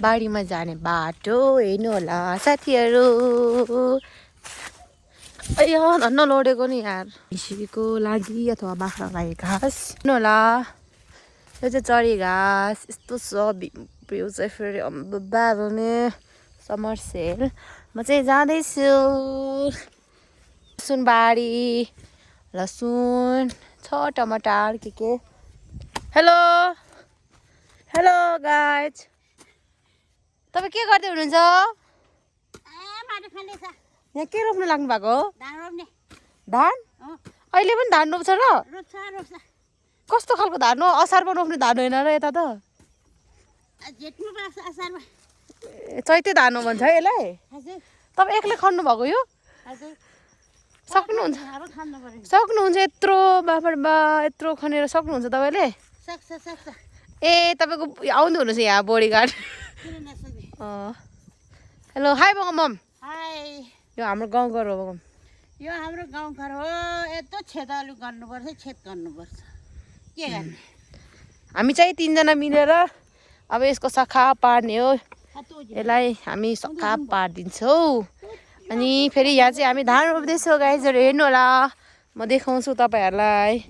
बारीमा जाने बाटो हेर्नु होला साथीहरू। अಯ್यो धन्न लडेको नि यार। भैँसीको लागि अथवा बाख्राको लागि घाँस हेर्नु होला। यो चाहिँ चरी घाँस यस्तो छ। भ्यू चाहिँ फेरि अम्बा भने समर सेल। म चाहिँ जाँदैछु लसुनबारी। लसुन छ टमाटर के हेलो हेलो गाइज तपाईँ के गर्दै हुनुहुन्छ? यहाँ के रोप्नु लाग्नु भएको हो? धान? अहिले पनि धान रोप्छ र? कस्तो खालको धान हो? असारमा रोप्ने धान होइन र यता त? चैते धान हो भन्छ है यसलाई? तपाईँ एक्लै खन्नु भएको यो? सक्नुहुन्छ यत्रो बाफडमा यत्रो खनेर सक्नुहुन्छ तपाईँले? ए तपाईँको आउनु हुनुहोस् यहाँ बोडीगार्ड। हेलो हाई बगम मम। यो हाम्रो गाउँघर हो बगम। यो हाम्रो गाउँघर हो। यत्रो छेदालु गर्नुपर्छ छेद गर्नुपर्छ के गर्ने। हामी चाहिँ तिनजना मिलेर अब यसको सखा पार्ने हो। यसलाई हामी सखा पारिदिन्छौँ। अनि फेरि यहाँ चाहिँ हामी धान रोप्दैछौँ गाइजहरू हेर्नु होला। म देखाउँछु तपाईँहरूलाई।